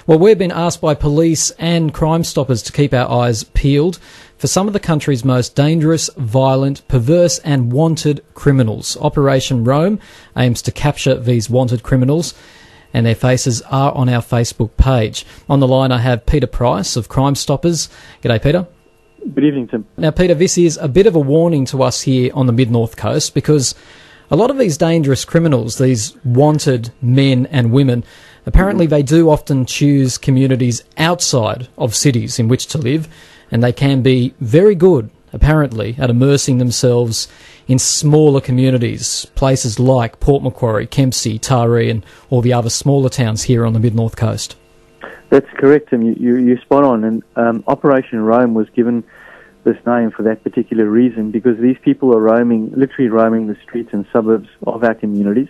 Well, we've been asked by police and Crime Stoppers to keep our eyes peeled for some of the country's most dangerous, violent, perverse and wanted criminals. Operation Rome aims to capture these wanted criminals, and their faces are on our Facebook page. On the line I have Peter Price of Crime Stoppers. G'day, Peter. Good evening, Tim. Now, Peter, this is a bit of a warning to us here on the Mid-North Coast, because a lot of these dangerous criminals, these wanted men and women, apparently they do often choose communities outside of cities in which to live, and they can be very good, apparently, at immersing themselves in smaller communities, places like Port Macquarie, Kempsey, Taree and all the other smaller towns here on the Mid-North Coast. That's correct, and you're spot on. And Operation Rome was given this name for that particular reason, because these people are literally roaming the streets and suburbs of our communities.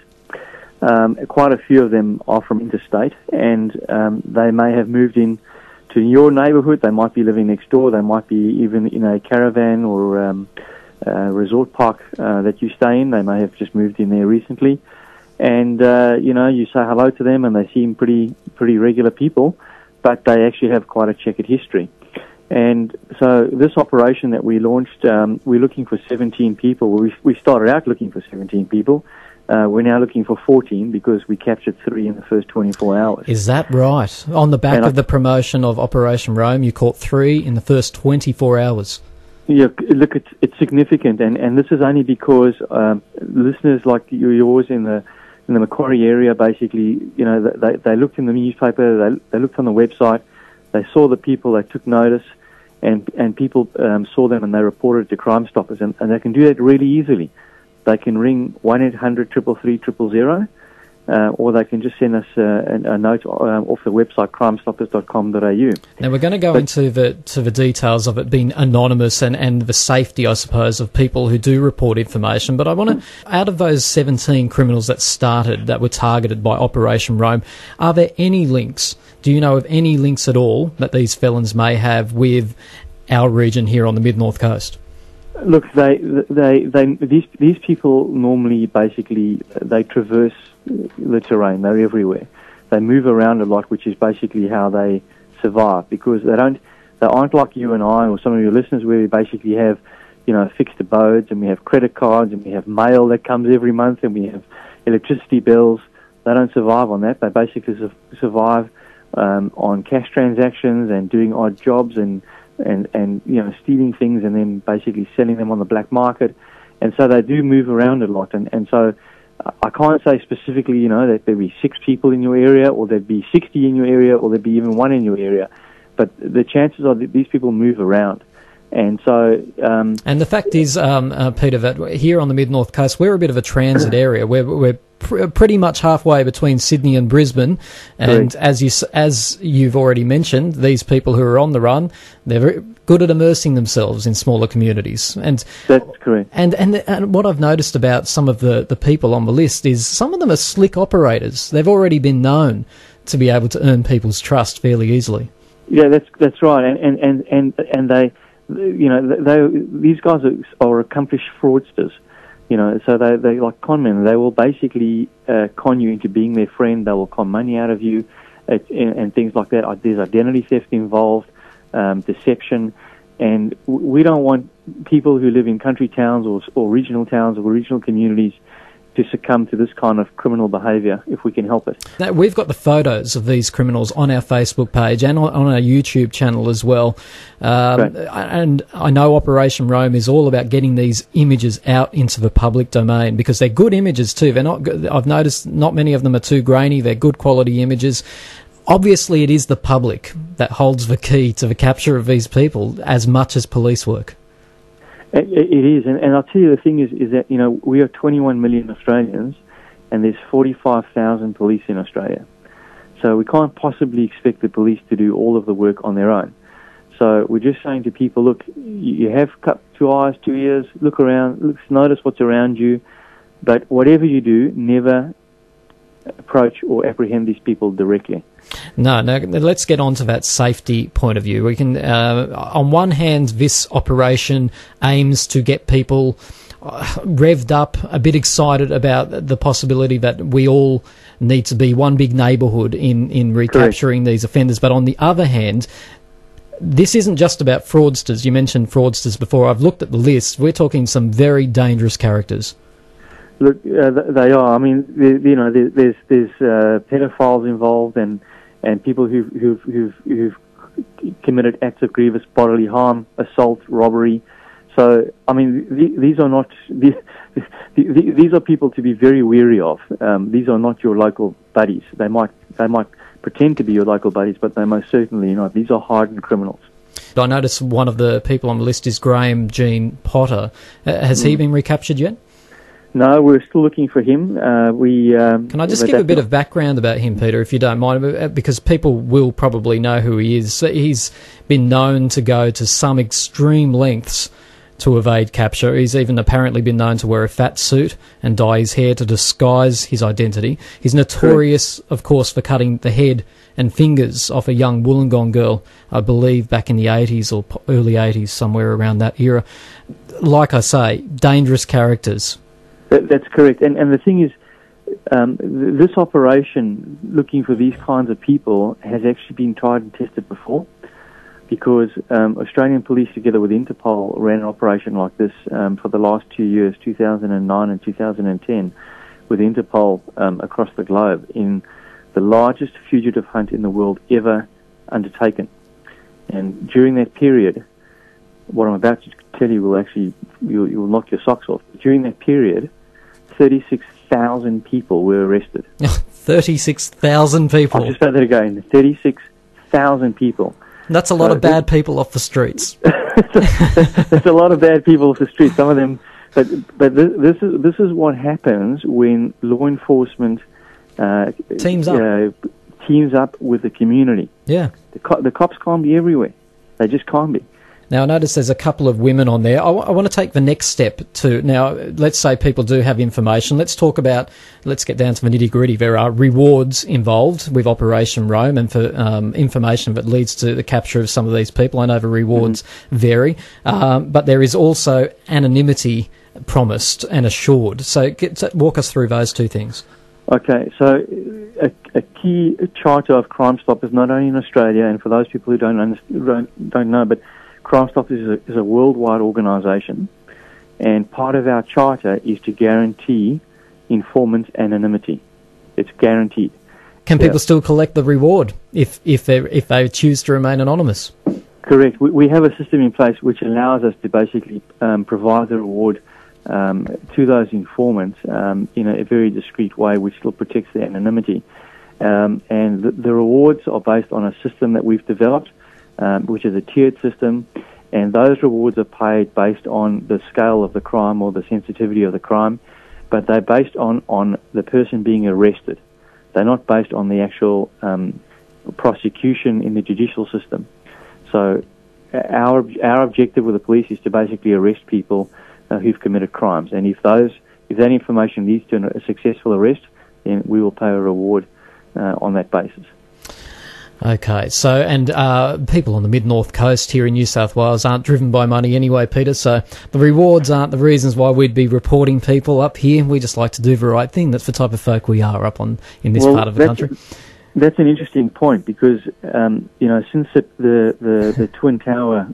Quite a few of them are from interstate, and they may have moved in to your neighbourhood. They might be living next door. They might be even in a caravan or resort park that you stay in. They may have just moved in there recently. And, you say hello to them and they seem pretty regular people, but they actually have quite a checkered history. And so this operation that we launched, we're looking for 17 people. We started out looking for 17 people. We're now looking for 14 because we captured 3 in the first 24 hours. Is that right? On the back of the promotion of Operation Rome, you caught 3 in the first 24 hours. Yeah, look, it's significant, and this is only because listeners like yours in the Macquarie area, basically, they looked in the newspaper, they looked on the website, they saw the people, they took notice, and people saw them and they reported to Crime Stoppers, and they can do that really easily. They can ring 1-800-333-000, or they can just send us a note off the website crimestoppers.com.au. Now we're going to go into the details of it being anonymous and the safety, I suppose, of people who do report information. But I want to, out of those 17 criminals that were targeted by Operation Rome, are there any links? Do you know of any links at all that these felons may have with our region here on the Mid-North Coast? Look, these people normally basically they traverse the terrain. They're everywhere. They move around a lot, which is basically how they survive, because they aren't like you and I or some of your listeners, where we basically have fixed abodes, and we have credit cards, and we have mail that comes every month, and we have electricity bills. They don't survive on that. They basically survive on cash transactions and doing odd jobs and stealing things and then basically selling them on the black market. And so they do move around a lot. And so I can't say specifically, that there'd be 6 people in your area, or there'd be 60 in your area, or there'd be even 1 in your area. But the chances are that these people move around. And so... and the fact is, Peter, that here on the Mid-North Coast, we're a bit of a transit area. We're pretty much halfway between Sydney and Brisbane. And as you've already mentioned, these people who are on the run, they're very good at immersing themselves in smaller communities. And that's correct. And what I've noticed about some of the people on the list is some of them are slick operators. They've already been known to be able to earn people's trust fairly easily. Yeah, that's right. And they... these guys are accomplished fraudsters, so they like con men. They will basically con you into being their friend. They will con money out of you, and things like that. There's identity theft involved, deception, and we don't want people who live in country towns or regional towns or regional communities to succumb to this kind of criminal behaviour if we can help it. Now, we've got the photos of these criminals on our Facebook page and on our YouTube channel as well. And I know Operation Rome is all about getting these images out into the public domain, because they're good images too. They're not. I've noticed not many of them are too grainy. They're good quality images. Obviously, it is the public that holds the key to the capture of these people as much as police work. It is, and I'll tell you the thing is that we are 21 million Australians, and there's 45,000 police in Australia. So we can't possibly expect the police to do all of the work on their own. So we're just saying to people, look, you have 2 eyes, 2 ears, look around, notice what's around you, but whatever you do, never approach or apprehend these people directly. No, let's get on to that safety point of view. We can, on one hand, this operation aims to get people revved up, a bit excited about the possibility that we all need to be one big neighbourhood in recapturing these offenders. But on the other hand, this isn't just about fraudsters. You mentioned fraudsters before. I've looked at the list. We're talking some very dangerous characters. Look, they are. I mean, there's pedophiles involved and people who've committed acts of grievous bodily harm, assault, robbery. So, I mean, these are not these are people to be very wary of. These are not your local buddies. They might pretend to be your local buddies, but they're most certainly not. These are hardened criminals. I noticed one of the people on the list is Graham Jean Potter. Has he been recaptured yet? No, we're still looking for him. Can I just give a bit of background about him, Peter, if you don't mind, because people will probably know who he is. He's been known to go to some extreme lengths to evade capture. He's even apparently been known to wear a fat suit and dye his hair to disguise his identity. He's notorious, of course, for cutting the head and fingers off a young Wollongong girl, I believe back in the 80s or early 80s, somewhere around that era. Like I say, dangerous characters. That's correct. And the thing is, this operation, looking for these kinds of people, has actually been tried and tested before, because Australian police, together with Interpol, ran an operation like this for the last 2 years, 2009 and 2010, with Interpol across the globe, in the largest fugitive hunt in the world ever undertaken. And during that period, what I'm about to tell you will actually, you'll knock your socks off. During that period, 36,000 people were arrested. 36,000 people? I'll just say that again, 36,000 people. That's a lot of bad people off the streets. That's a lot of bad people off the streets. Some of them, but this is what happens when law enforcement teams up with the community. Yeah, the cops can't be everywhere. They just can't be. Now, I notice there's a couple of women on there. I want to take the next step to, now, let's say people do have information. Let's get down to the nitty-gritty. There are rewards involved with Operation Rome and for information that leads to the capture of some of these people. I know the rewards vary, but there is also anonymity promised and assured. So walk us through those two things. Okay, so a key charter of Crime Stoppers, not only in Australia, and for those people who don't know, but Crime Stoppers is a worldwide organisation, and part of our charter is to guarantee informant anonymity. It's guaranteed. Can people still collect the reward if they choose to remain anonymous? Correct. We have a system in place which allows us to basically provide the reward to those informants in a very discreet way, which still protects their anonymity. And the rewards are based on a system that we've developed, which is a tiered system, and those rewards are paid based on the scale of the crime or the sensitivity of the crime, but they're based on the person being arrested. They're not based on the actual prosecution in the judicial system. So our objective with the police is to basically arrest people who've committed crimes, and if that information leads to a successful arrest, then we will pay a reward on that basis. Okay, so, and people on the mid-north coast here in New South Wales aren't driven by money anyway, Peter, so the rewards aren't the reasons why we'd be reporting people up here. We just like to do the right thing. That's the type of folk we are up in this part of the country. That's an interesting point, because, since the Twin Tower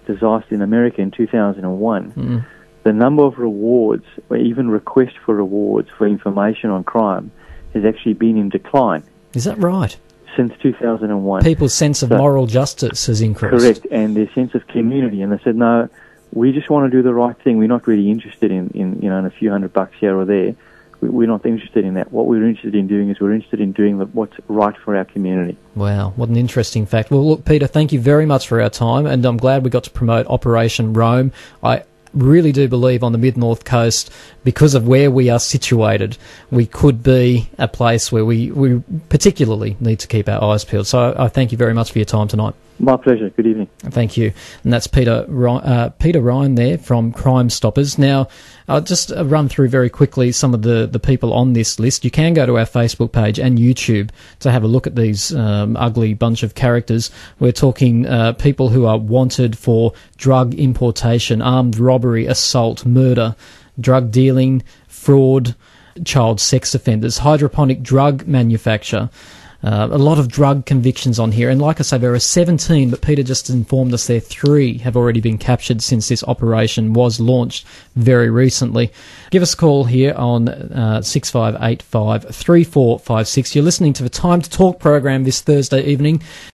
disaster in America in 2001, the number of rewards, or even requests for rewards for information on crime, has actually been in decline. Is that right? Since 2001. People's sense of moral justice has increased. Correct, and their sense of community. And they said, no, we just want to do the right thing. We're not really interested in a few $100 here or there. We're not interested in that. What we're interested in doing is we're interested in doing what's right for our community. Wow, what an interesting fact. Well, look, Peter, thank you very much for our time, and I'm glad we got to promote Operation Rome. I really do believe on the mid-north coast, because of where we are situated, we could be a place where we particularly need to keep our eyes peeled. So I thank you very much for your time tonight. My pleasure. Good evening. Thank you. And that's Peter Ryan there from Crime Stoppers. Now, I'll just run through very quickly some of the people on this list. You can go to our Facebook page and YouTube to have a look at these ugly bunch of characters. We're talking people who are wanted for drug importation, armed robbery, assault, murder, drug dealing, fraud, child sex offenders, hydroponic drug manufacture. A lot of drug convictions on here, and like I say, there are 17, but Peter just informed us there 3 have already been captured since this operation was launched very recently. Give us a call here on 6585 3456. You're listening to the Time to Talk program this Thursday evening.